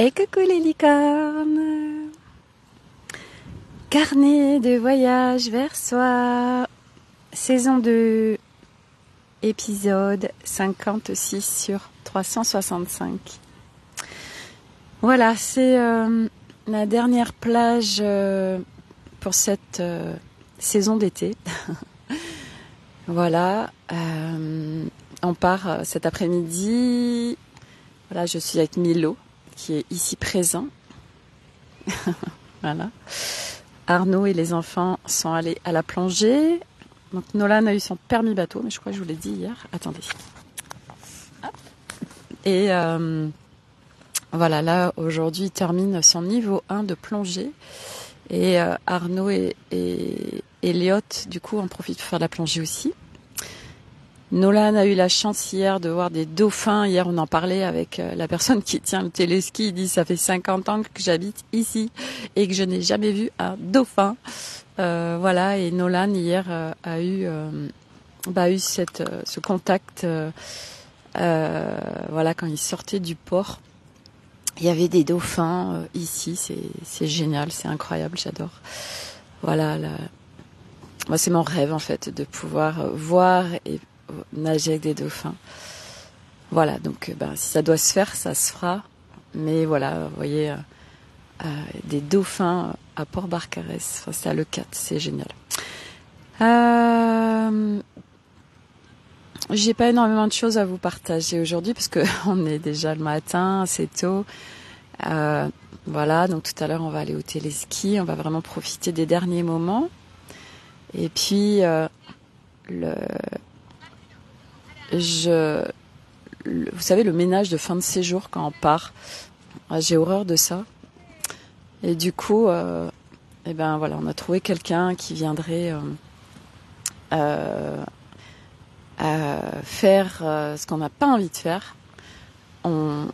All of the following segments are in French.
Et coucou les licornes! Carnet de voyage vers soi, saison 2, épisode 56 sur 365. Voilà, c'est la dernière plage pour cette saison d'été. Voilà, on part cet après-midi. Voilà, je suis avec Milo, qui est ici présent. Voilà. Arnaud et les enfants sont allés à la plongée. Donc Nolan a eu son permis bateau, mais je crois que je vous l'ai dit hier. Attendez. Hop. Et voilà, là, aujourd'hui, il termine son niveau 1 de plongée. Et Arnaud et Elliot, du coup, en profitent pour faire de la plongée aussi. Nolan a eu la chance hier de voir des dauphins. Hier, on en parlait avec la personne qui tient le téléski. Il dit, ça fait 50 ans que j'habite ici et que je n'ai jamais vu un dauphin. Voilà, et Nolan, hier, a eu ce contact. Voilà, quand il sortait du port, il y avait des dauphins ici. C'est génial, c'est incroyable, j'adore. Voilà, moi, c'est mon rêve, en fait, de pouvoir voir et nager avec des dauphins. Voilà, donc si ça doit se faire, ça se fera. Mais voilà, vous voyez, des dauphins à Port-Barcarès, c'est à Leucate, c'est génial. J'ai pas énormément de choses à vous partager aujourd'hui parce que on est déjà le matin, c'est tôt. Voilà, donc tout à l'heure on va aller au téléski, on va vraiment profiter des derniers moments. Et puis vous savez, le ménage de fin de séjour quand on part, j'ai horreur de ça. Et du coup, voilà, on a trouvé quelqu'un qui viendrait faire ce qu'on n'a pas envie de faire. On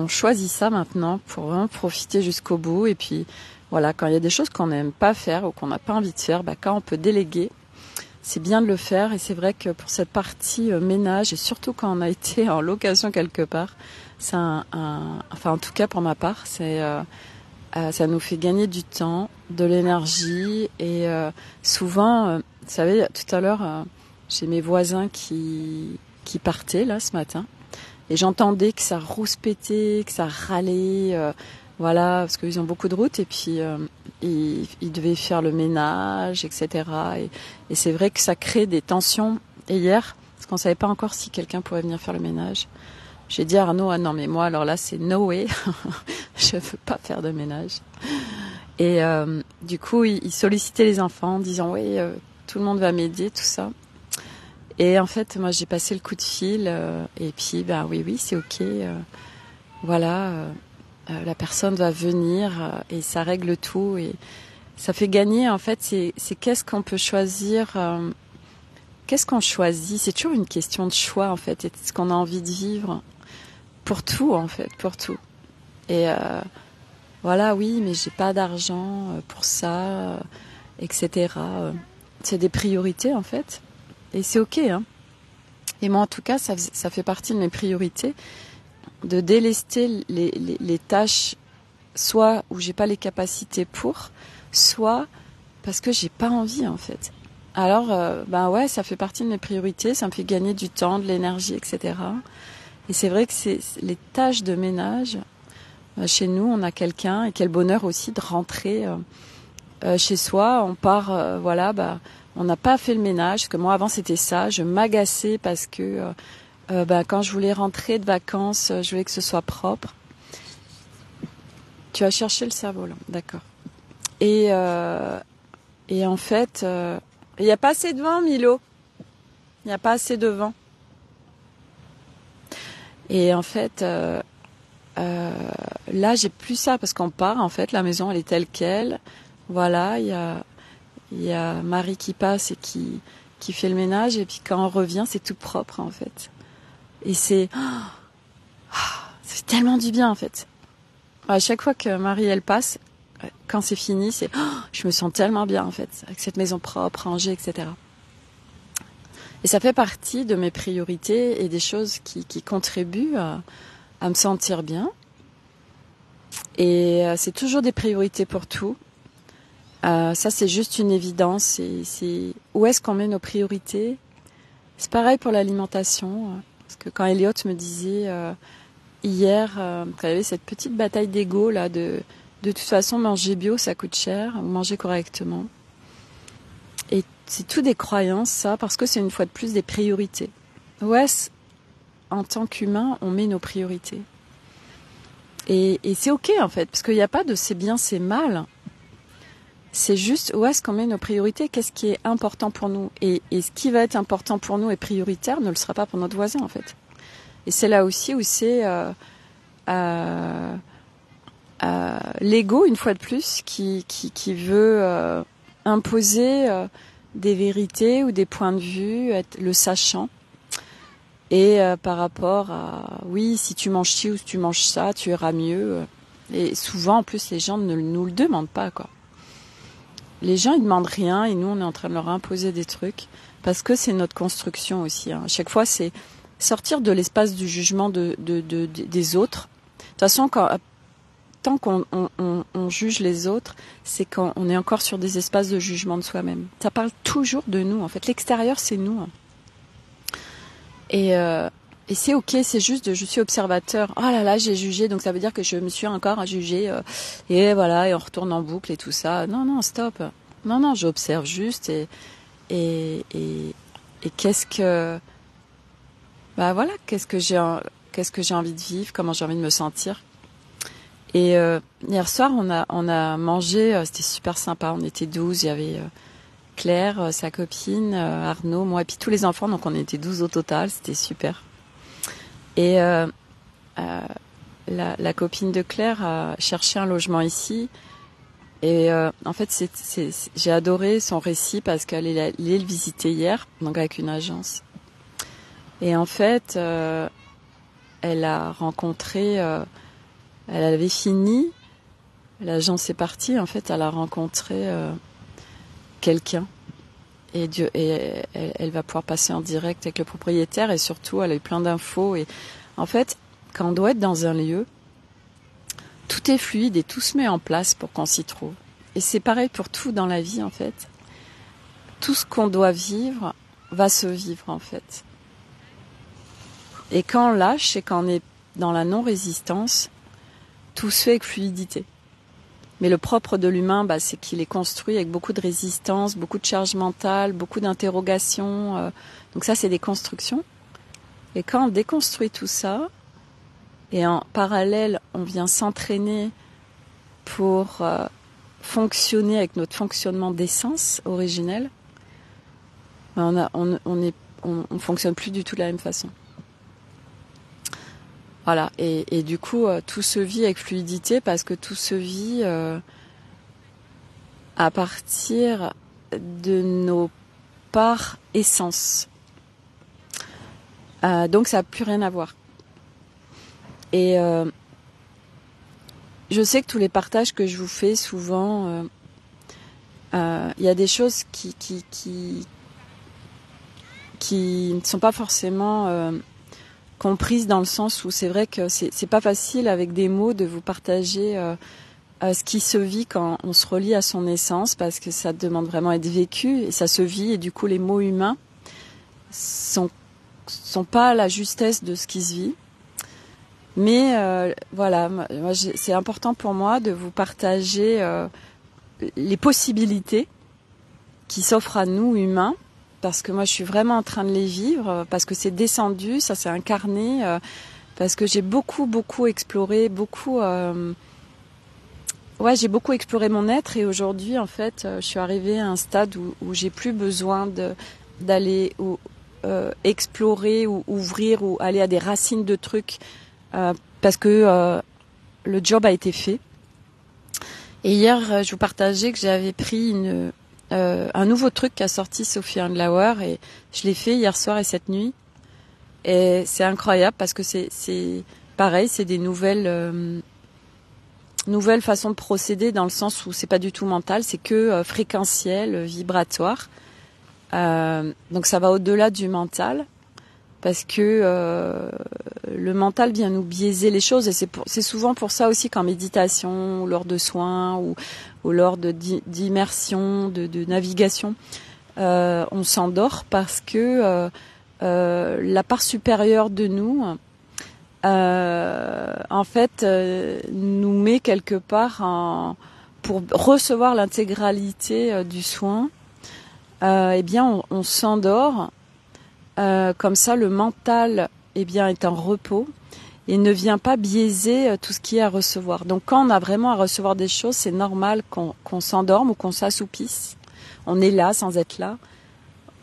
choisit ça maintenant pour vraiment profiter jusqu'au bout. Et puis, voilà, quand il y a des choses qu'on n'aime pas faire ou qu'on n'a pas envie de faire, quand on peut déléguer, c'est bien de le faire. Et c'est vrai que pour cette partie ménage, et surtout quand on a été en location quelque part, c'est enfin en tout cas pour ma part, ça nous fait gagner du temps, de l'énergie. Et souvent, vous savez, tout à l'heure, j'ai mes voisins qui partaient là ce matin. Et j'entendais que ça rouspétait, que ça râlait, voilà, parce qu'ils ont beaucoup de routes et puis ils devaient faire le ménage, etc. Et c'est vrai que ça crée des tensions. Et hier, parce qu'on savait pas encore si quelqu'un pourrait venir faire le ménage, j'ai dit à Arnaud, ah non mais moi alors là c'est no way, je veux pas faire de ménage. Et du coup, il sollicitait les enfants en disant oui, tout le monde va m'aider, tout ça. Et en fait, moi, j'ai passé le coup de fil et puis, oui, c'est ok. Voilà, la personne va venir et ça règle tout. Et ça fait gagner, en fait, c'est qu'est-ce qu'on peut choisir, qu'est-ce qu'on choisit. C'est toujours une question de choix, en fait, et ce qu'on a envie de vivre. Pour tout, en fait, pour tout. Et voilà, oui, mais j'ai pas d'argent pour ça, etc. C'est des priorités, en fait. Et c'est ok, hein. Et moi, en tout cas, ça fait partie de mes priorités de délester les tâches, soit où j'ai pas les capacités pour, soit parce que j'ai pas envie, en fait. Alors, ouais, ça fait partie de mes priorités, ça me fait gagner du temps, de l'énergie, etc. Et c'est vrai que c'est les tâches de ménage. Chez nous, on a quelqu'un, et quel bonheur aussi de rentrer chez soi. On part, on n'a pas fait le ménage, parce que moi avant c'était ça, je m'agaçais parce que quand je voulais rentrer de vacances, je voulais que ce soit propre. Tu as cherché le cerveau là, d'accord. Et en fait, il n'y a pas assez de vent, Milo. Il n'y a pas assez de vent. Et en fait, là j'ai plus ça, parce qu'on part, en fait, la maison elle est telle qu'elle. Voilà, il y a Marie qui passe et qui fait le ménage, et puis quand on revient, c'est tout propre, en fait. Et ça fait tellement du bien, en fait. À chaque fois que Marie, elle passe, quand c'est fini, je me sens tellement bien, en fait, avec cette maison propre, rangée, etc. Et ça fait partie de mes priorités et des choses qui contribuent à me sentir bien. Et c'est toujours des priorités pour tout. Ça, c'est juste une évidence. C'est où est-ce qu'on met nos priorités? C'est pareil pour l'alimentation. Parce que quand Elliot me disait hier, quand il y avait cette petite bataille d'ego là, de toute façon, manger bio, ça coûte cher, ou manger correctement. Et c'est tout des croyances, ça, parce que c'est une fois de plus des priorités. Où est-ce, en tant qu'humain, on met nos priorités? Et c'est ok, en fait, parce qu'il n'y a pas de c'est bien, c'est mal. C'est juste où est-ce qu'on met nos priorités, qu'est-ce qui est important pour nous. Et ce qui va être important pour nous et prioritaire ne le sera pas pour notre voisin, en fait. Et c'est là aussi où c'est l'ego, une fois de plus, qui veut imposer des vérités ou des points de vue, être le sachant. Et par rapport à, oui, si tu manges ci ou si tu manges ça, tu iras mieux. Et souvent, en plus, les gens ne nous le demandent pas, quoi. Les gens, ils demandent rien et nous, on est en train de leur imposer des trucs parce que c'est notre construction aussi. Hein. À chaque fois, c'est sortir de l'espace du jugement des autres. De toute façon, tant qu'on juge les autres, c'est quand on est encore sur des espaces de jugement de soi-même. Ça parle toujours de nous. En fait, l'extérieur, c'est nous. Hein. Et c'est ok, c'est juste je suis observateur. Oh là là, j'ai jugé, donc ça veut dire que je me suis encore jugé. Et voilà, et on retourne en boucle et tout ça. Non, stop. Non, j'observe juste et qu'est-ce que, bah voilà, qu'est-ce que j'ai envie de vivre, comment j'ai envie de me sentir. Et hier soir, on a mangé, c'était super sympa. On était 12, il y avait Claire, sa copine, Arnaud, moi et puis tous les enfants, donc on était 12 au total, c'était super. Et la copine de Claire a cherché un logement ici. Et en fait, j'ai adoré son récit parce qu'elle est allée le visiter hier, donc avec une agence. Et en fait, elle a rencontré, elle avait fini, l'agence est partie, en fait, elle a rencontré quelqu'un. Et elle va pouvoir passer en direct avec le propriétaire et surtout, elle a eu plein d'infos. Et en fait, quand on doit être dans un lieu, tout est fluide et tout se met en place pour qu'on s'y trouve. Et c'est pareil pour tout dans la vie, en fait. Tout ce qu'on doit vivre va se vivre, en fait. Et quand on lâche et quand on est dans la non-résistance, tout se fait avec fluidité. Mais le propre de l'humain, c'est qu'il est construit avec beaucoup de résistance, beaucoup de charge mentale, beaucoup d'interrogations. Donc ça, c'est des constructions. Et quand on déconstruit tout ça, et en parallèle, on vient s'entraîner pour fonctionner avec notre fonctionnement d'essence originel, on fonctionne plus du tout de la même façon. Voilà, et du coup, tout se vit avec fluidité parce que tout se vit à partir de nos parts essence. Donc ça n'a plus rien à voir. Et je sais que tous les partages que je vous fais, souvent, il y a des choses qui ne sont pas forcément comprises dans le sens où c'est vrai que c'est pas facile avec des mots de vous partager ce qui se vit quand on se relie à son essence parce que ça demande vraiment à être vécu et ça se vit et du coup les mots humains sont pas à la justesse de ce qui se vit. Mais voilà, c'est important pour moi de vous partager les possibilités qui s'offrent à nous humains parce que moi je suis vraiment en train de les vivre, parce que c'est descendu, ça s'est incarné, parce que j'ai beaucoup exploré, j'ai beaucoup exploré mon être et aujourd'hui en fait je suis arrivée à un stade où j'ai plus besoin d'aller explorer ou ouvrir ou aller à des racines de trucs parce que le job a été fait. Et hier je vous partageais que j'avais pris un nouveau truc qu'a sorti Sophie Andlauer et je l'ai fait hier soir et cette nuit et c'est incroyable parce que c'est pareil, c'est des nouvelles façons de procéder dans le sens où c'est pas du tout mental, c'est que fréquentiel, vibratoire. Donc ça va au-delà du mental parce que le mental vient nous biaiser les choses, et c'est souvent pour ça aussi qu'en méditation, ou lors de soins, ou lors d'immersion, de navigation, on s'endort parce que la part supérieure de nous, en fait, nous met quelque part pour recevoir l'intégralité du soin. Eh bien, on s'endort. Comme ça, le mental, eh bien, est en repos et ne vient pas biaiser tout ce qui est à recevoir. Donc, quand on a vraiment à recevoir des choses, c'est normal qu'on s'endorme ou qu'on s'assoupisse. On est là sans être là,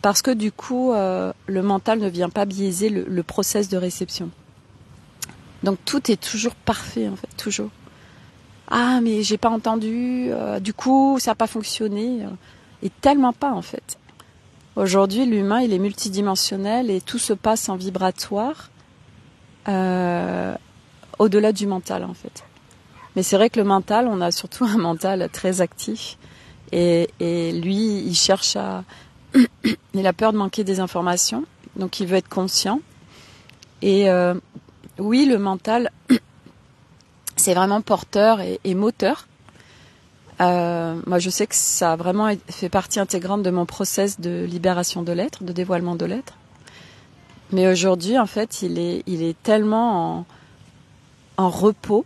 parce que du coup, le mental ne vient pas biaiser le process de réception. Donc, tout est toujours parfait, en fait, toujours. Ah, mais j'ai pas entendu, du coup, ça n'a pas fonctionné. Et tellement pas, en fait. Aujourd'hui, l'humain, il est multidimensionnel et tout se passe en vibratoire, au-delà du mental, en fait. Mais c'est vrai que le mental, on a surtout un mental très actif. Et lui, il cherche il a peur de manquer des informations, donc il veut être conscient. Et oui, le mental, c'est vraiment porteur et moteur. Moi, je sais que ça a vraiment fait partie intégrante de mon process de libération de l'être, de dévoilement de l'être. Mais aujourd'hui, en fait, il est tellement en repos.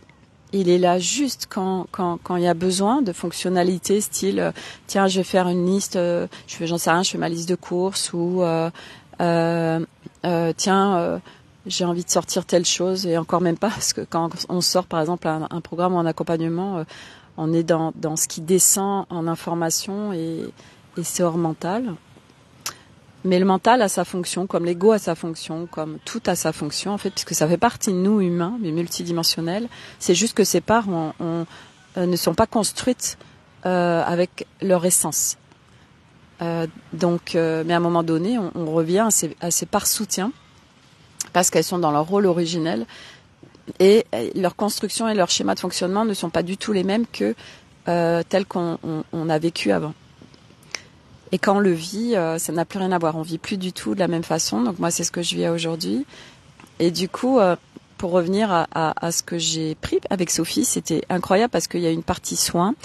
Il est là juste quand il y a besoin de fonctionnalités, style tiens, je vais faire une liste, j'en sais rien, je fais ma liste de courses, ou tiens, j'ai envie de sortir telle chose, et encore même pas, parce que quand on sort par exemple un programme ou un accompagnement, on est dans ce qui descend en information, et c'est hors mental. Mais le mental a sa fonction, comme l'ego a sa fonction, comme tout a sa fonction, en fait, puisque ça fait partie de nous, humains, mais multidimensionnels. C'est juste que ces parts ne sont pas construites avec leur essence. Mais à un moment donné, on revient à ces parts soutiens, parce qu'elles sont dans leur rôle originel, et leur construction et leur schéma de fonctionnement ne sont pas du tout les mêmes que tels qu'on a vécu avant. Et quand on le vit, ça n'a plus rien à voir. On vit plus du tout de la même façon. Donc moi, c'est ce que je vis aujourd'hui. Et du coup, pour revenir à ce que j'ai pris avec Sophie, c'était incroyable, parce qu'il y a une partie soins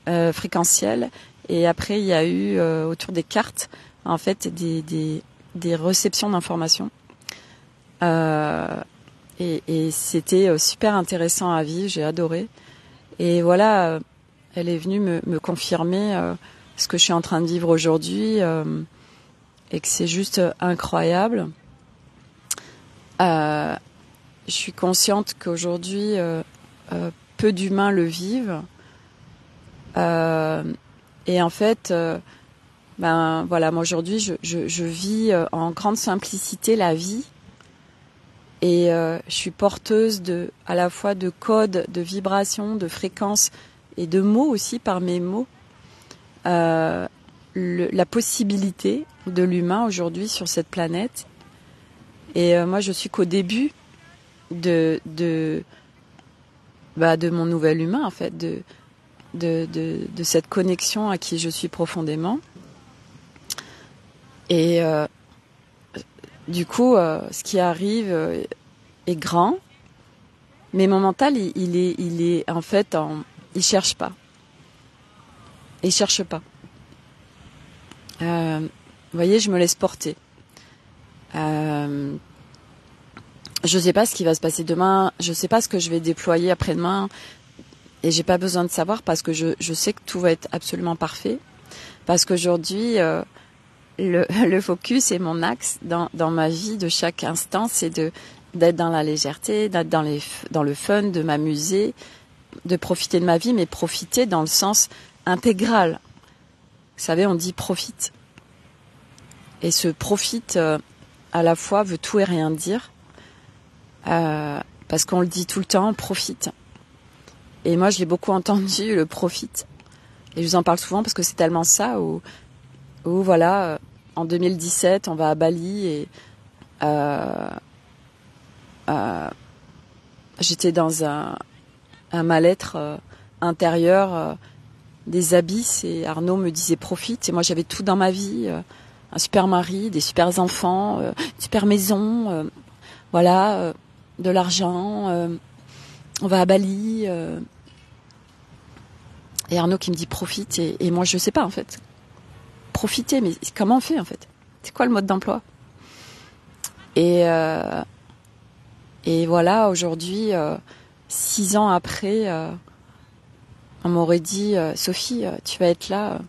fréquentiels, et après il y a eu autour des cartes, en fait, des réceptions d'informations. Et c'était super intéressant à vivre. J'ai adoré. Et voilà, elle est venue me confirmer ce que je suis en train de vivre aujourd'hui, et que c'est juste incroyable. Je suis consciente qu'aujourd'hui, peu d'humains le vivent. Et en fait, voilà, moi aujourd'hui, je vis en grande simplicité la vie. Et je suis porteuse à la fois de codes, de vibrations, de fréquences, et de mots aussi par mes mots. La possibilité de l'humain aujourd'hui sur cette planète. Et moi, je suis qu'au début de mon nouvel humain, en fait, de cette connexion à qui je suis profondément. Et du coup, ce qui arrive est grand, mais mon mental, il est en fait, il cherche pas. Il cherche pas. Vous voyez, je me laisse porter. Je sais pas ce qui va se passer demain. Je sais pas ce que je vais déployer après-demain. Et j'ai pas besoin de savoir, parce que je sais que tout va être absolument parfait. Parce qu'aujourd'hui, le focus et mon axe dans ma vie de chaque instant, c'est d'être dans la légèreté, d'être dans le fun, de m'amuser, de profiter de ma vie, mais profiter dans le sens intégral. Vous savez, on dit profite. Et ce profite, à la fois, veut tout et rien dire. Parce qu'on le dit tout le temps, profite. Et moi, je l'ai beaucoup entendu, le profite. Et je vous en parle souvent parce que c'est tellement ça, où voilà, en 2017, on va à Bali, et j'étais dans un mal-être intérieur, des abysses, et Arnaud me disait profite, et moi j'avais tout dans ma vie, un super mari, des super enfants, une super maison, de l'argent. On va à Bali. Et Arnaud qui me dit profite, et moi je sais pas en fait. Profiter, mais comment on fait en fait? C'est quoi le mode d'emploi? Et voilà, aujourd'hui, 6 ans après, on m'aurait dit Sophie, tu vas être là.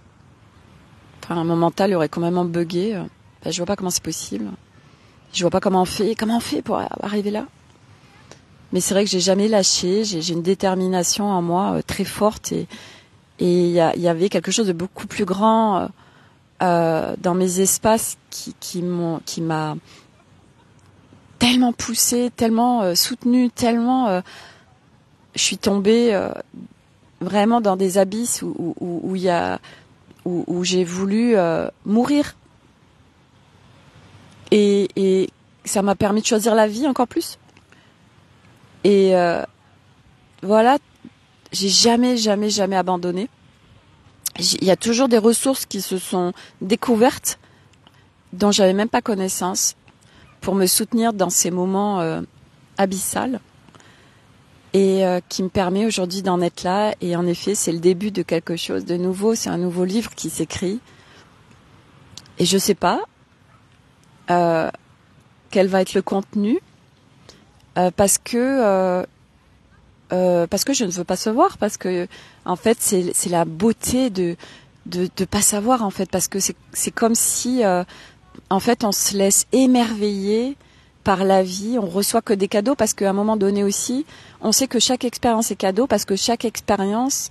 Enfin, mon mental aurait complètement bugué. Je vois pas comment c'est possible. Je vois pas comment on fait pour arriver là. Mais c'est vrai que j'ai jamais lâché. J'ai une détermination en moi très forte, et il y avait quelque chose de beaucoup plus grand dans mes espaces qui m'a tellement poussée, tellement soutenue, tellement je suis tombée vraiment dans des abysses où j'ai voulu mourir, et ça m'a permis de choisir la vie encore plus. Et voilà, j'ai jamais abandonné. Il y a toujours des ressources qui se sont découvertes dont j'avais même pas connaissance pour me soutenir dans ces moments abyssales, et qui me permet aujourd'hui d'en être là. Et en effet, c'est le début de quelque chose de nouveau. C'est un nouveau livre qui s'écrit, et je sais pas quel va être le contenu, parce que je ne veux pas savoir, parce que en fait c'est la beauté de pas savoir en fait, parce que c'est comme si en fait on se laisse émerveiller par la vie, on reçoit que des cadeaux, parce qu'à un moment donné aussi on sait que chaque expérience est cadeau, parce que chaque expérience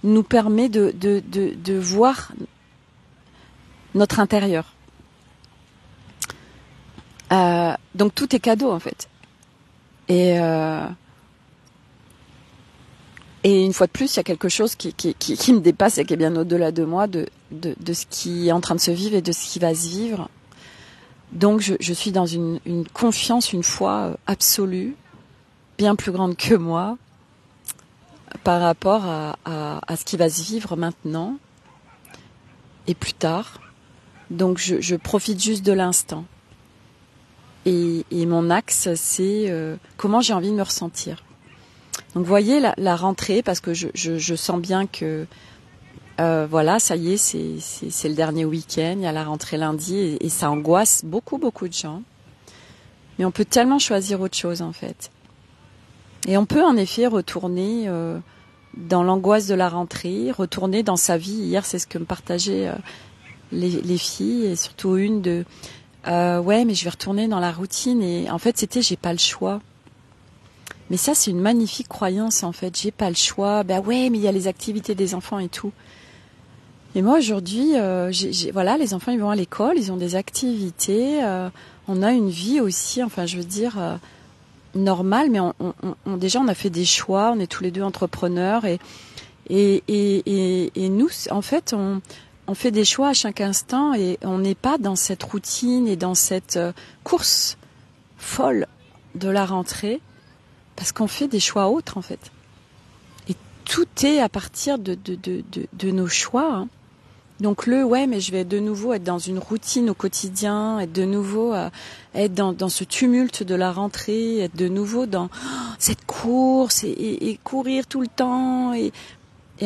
nous permet de voir notre intérieur. Donc tout est cadeau en fait. Et une fois de plus, il y a quelque chose qui me dépasse et qui est bien au-delà de moi, de ce qui est en train de se vivre et de ce qui va se vivre. Donc je suis dans une confiance, une foi absolue, bien plus grande que moi, par rapport à ce qui va se vivre maintenant et plus tard. Donc je profite juste de l'instant. Et mon axe, c'est comment j'ai envie de me ressentir. Donc vous voyez la rentrée, parce que je sens bien que voilà, ça y est, c'est le dernier week-end, il y a la rentrée lundi, et ça angoisse beaucoup de gens. Mais on peut tellement choisir autre chose en fait. Et on peut en effet retourner dans l'angoisse de la rentrée, retourner dans sa vie. Hier, c'est ce que me partageaient les filles, et surtout une de ouais, mais je vais retourner dans la routine. Et en fait, c'était j'ai pas le choix. Mais ça, c'est une magnifique croyance en fait. J'ai pas le choix. Ben ouais, mais il y a les activités des enfants et tout. Et moi aujourd'hui, voilà, les enfants ils vont à l'école, ils ont des activités. On a une vie aussi. Enfin, je veux dire normale, mais déjà on a fait des choix. On est tous les deux entrepreneurs, et nous, en fait, on fait des choix à chaque instant, et on n'est pas dans cette routine et dans cette course folle de la rentrée, parce qu'on fait des choix autres en fait. Et tout est à partir de nos choix. Hein. Donc ouais, mais je vais de nouveau être dans une routine au quotidien, être de nouveau être dans ce tumulte de la rentrée, être de nouveau dans cette course et courir tout le temps. Et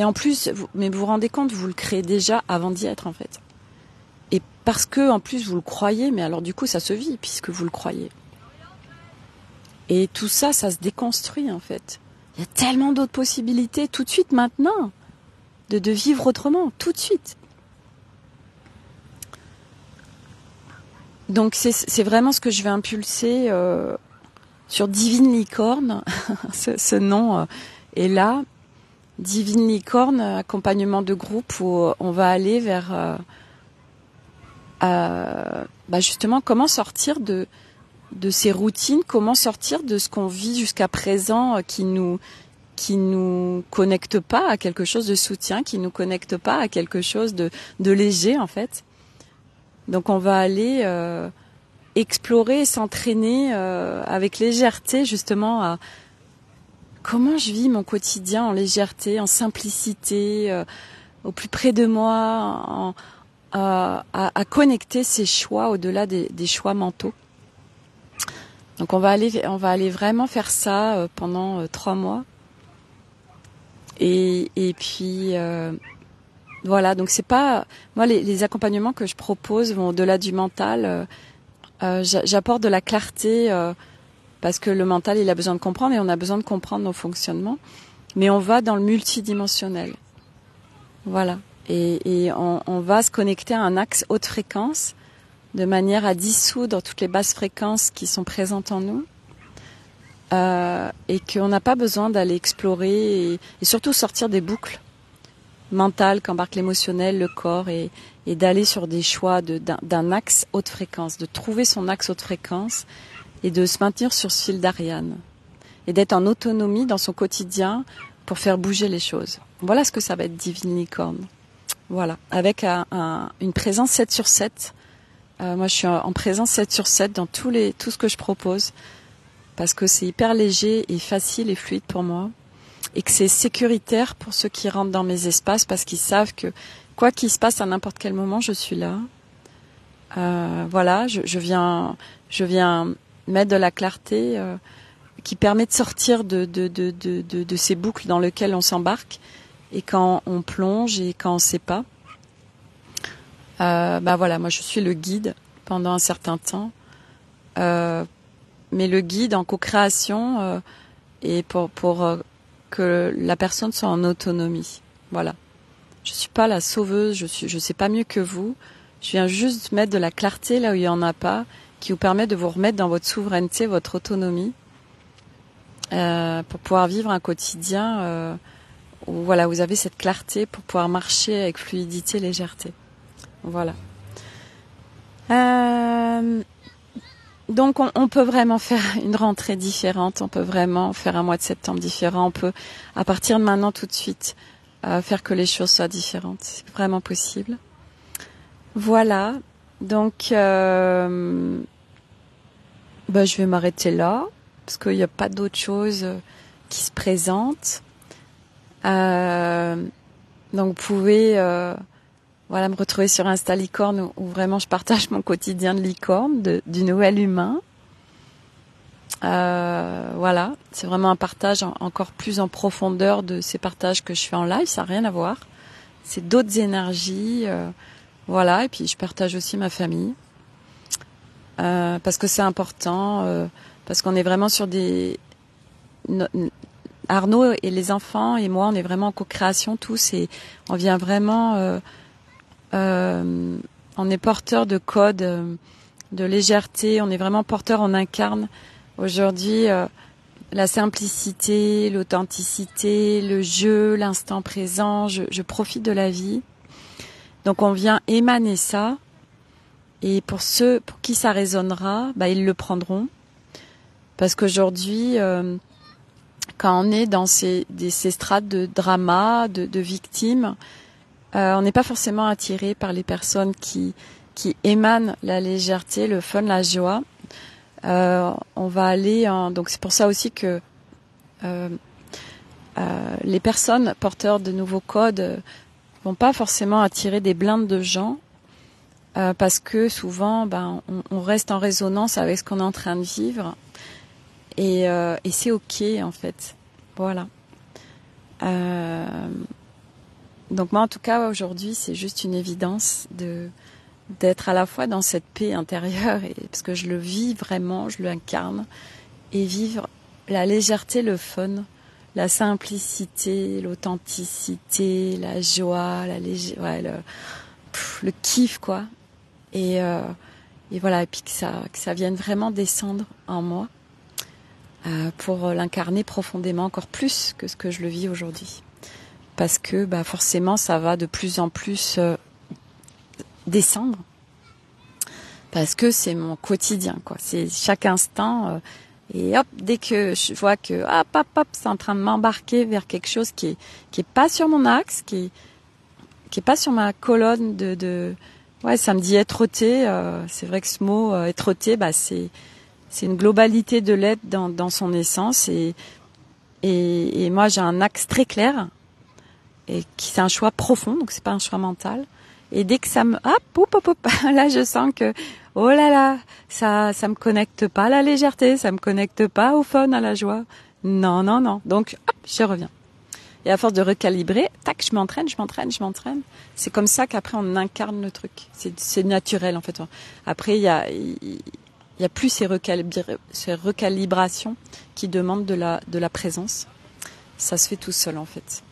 en plus, mais vous vous rendez compte, vous le créez déjà avant d'y être en fait. Et parce que en plus vous le croyez, mais alors du coup ça se vit puisque vous le croyez. Et tout ça, ça se déconstruit en fait. Il y a tellement d'autres possibilités tout de suite maintenant de vivre autrement, tout de suite. Donc c'est vraiment ce que je vais impulser sur Divine Licorne. ce nom est là. Divine Licorne, accompagnement de groupe, où on va aller vers justement comment sortir de ces routines, comment sortir de ce qu'on vit jusqu'à présent qui nous connecte pas à quelque chose de soutien, qui nous connecte pas à quelque chose de léger en fait. Donc on va aller explorer, s'entraîner avec légèreté justement à comment je vis mon quotidien en légèreté, en simplicité, au plus près de moi, à connecter ses choix au-delà des choix mentaux. Donc on va aller vraiment faire ça pendant 3 mois. Et puis voilà, donc c'est pas moi les accompagnements que je propose vont au-delà du mental. J'apporte de la clarté parce que le mental il a besoin de comprendre et on a besoin de comprendre nos fonctionnements. Mais on va dans le multidimensionnel. Voilà. Et on va se connecter à un axe haute fréquence de manière à dissoudre toutes les basses fréquences qui sont présentes en nous. Et qu'on n'a pas besoin d'aller explorer et surtout sortir des boucles mentales qu'embarque l'émotionnel, le corps et d'aller sur des choix d'un axe haute fréquence, de trouver son axe haute fréquence et de se maintenir sur ce fil d'Ariane et d'être en autonomie dans son quotidien pour faire bouger les choses. Voilà ce que ça va être Divine Licorne. Voilà, avec une présence 7/7. Moi, je suis en présence 7/7 dans tout ce que je propose parce que c'est hyper léger et facile et fluide pour moi et que c'est sécuritaire pour ceux qui rentrent dans mes espaces parce qu'ils savent que quoi qu'il se passe à n'importe quel moment, je suis là. Voilà, je viens mettre de la clarté qui permet de sortir de ces boucles dans lesquelles on s'embarque et quand on plonge et quand on ne sait pas. Voilà, moi je suis le guide pendant un certain temps, mais le guide en co-création et pour que la personne soit en autonomie. Voilà, je suis pas la sauveuse, je sais pas mieux que vous. Je viens juste mettre de la clarté là où il y en a pas, qui vous permet de vous remettre dans votre souveraineté, votre autonomie, pour pouvoir vivre un quotidien où voilà, vous avez cette clarté pour pouvoir marcher avec fluidité, légèreté. Voilà. Donc on peut vraiment faire une rentrée différente, on peut vraiment faire un mois de septembre différent, on peut à partir de maintenant tout de suite faire que les choses soient différentes. C'est vraiment possible. Voilà. Donc je vais m'arrêter là parce qu'il n'y a pas d'autre chose qui se présente. Donc vous pouvez me retrouver sur Insta Licorne où vraiment je partage mon quotidien de licorne, du nouvel humain. Voilà, c'est vraiment un partage encore plus en profondeur de ces partages que je fais en live, ça n'a rien à voir. C'est d'autres énergies, voilà, et puis je partage aussi ma famille. Parce que c'est important, parce qu'on est vraiment sur Arnaud et les enfants et moi, on est vraiment en co-création tous et on vient vraiment... on est porteur de codes, de légèreté, on est vraiment porteur, on incarne aujourd'hui la simplicité, l'authenticité, le jeu, l'instant présent, je profite de la vie. Donc on vient émaner ça et pour ceux pour qui ça résonnera, ils le prendront. Parce qu'aujourd'hui, quand on est dans ces strates de drama, de victimes, on n'est pas forcément attiré par les personnes qui émanent la légèreté, le fun, la joie. On va aller donc c'est pour ça aussi que les personnes porteurs de nouveaux codes vont pas forcément attirer des blindes de gens parce que souvent on reste en résonance avec ce qu'on est en train de vivre et c'est ok en fait. Voilà. Donc moi en tout cas aujourd'hui c'est juste une évidence d'être à la fois dans cette paix intérieure parce que je le vis vraiment, je l'incarne et vivre la légèreté, le fun, la simplicité, l'authenticité, la joie, le kiff quoi et voilà et puis que ça vienne vraiment descendre en moi pour l'incarner profondément encore plus que ce que je le vis aujourd'hui. Parce que forcément ça va de plus en plus descendre parce que c'est mon quotidien quoi, c'est chaque instant et hop dès que je vois que hop c'est en train de m'embarquer vers quelque chose qui est pas sur mon axe, qui est pas sur ma colonne de ça me dit être-té, c'est vrai que ce mot être-té c'est une globalité de l'être dans son essence et moi j'ai un axe très clair et qui c'est un choix profond, donc c'est pas un choix mental. Et dès que ça me... là je sens que, oh là là, ça me connecte pas à la légèreté, ça me connecte pas au fun, à la joie. Non. Donc, hop, je reviens. Et à force de recalibrer, tac, je m'entraîne. C'est comme ça qu'après on incarne le truc. C'est naturel en fait. Après, il y a plus ces recalibrations qui demandent de la présence. Ça se fait tout seul en fait.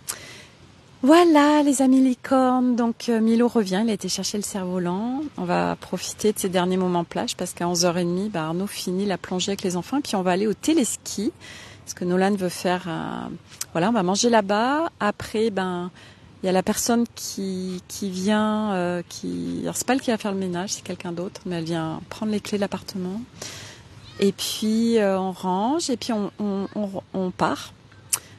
Voilà les amis licornes, donc Milo revient, il a été chercher le cerf-volant. On va profiter de ces derniers moments plage parce qu'à 11h30, Arnaud finit la plongée avec les enfants. Et puis on va aller au téléski, parce que Nolan veut faire... Voilà, on va manger là-bas. Après, il y a la personne qui vient... Alors c'est pas elle qui va faire le ménage, c'est quelqu'un d'autre, mais elle vient prendre les clés de l'appartement. Et puis on range et puis on part.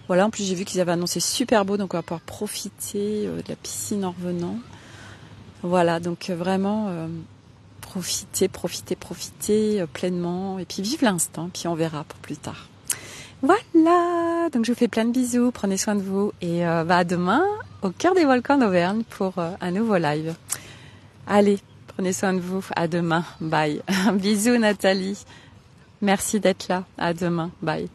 Voilà, en plus j'ai vu qu'ils avaient annoncé super beau, donc on va pouvoir profiter de la piscine en revenant. Voilà, donc vraiment profiter pleinement et puis vivre l'instant, puis on verra pour plus tard. Voilà, donc je vous fais plein de bisous, prenez soin de vous et à demain au cœur des volcans d'Auvergne pour un nouveau live. Allez, prenez soin de vous, à demain, bye. Bisous Nathalie, merci d'être là, à demain, bye.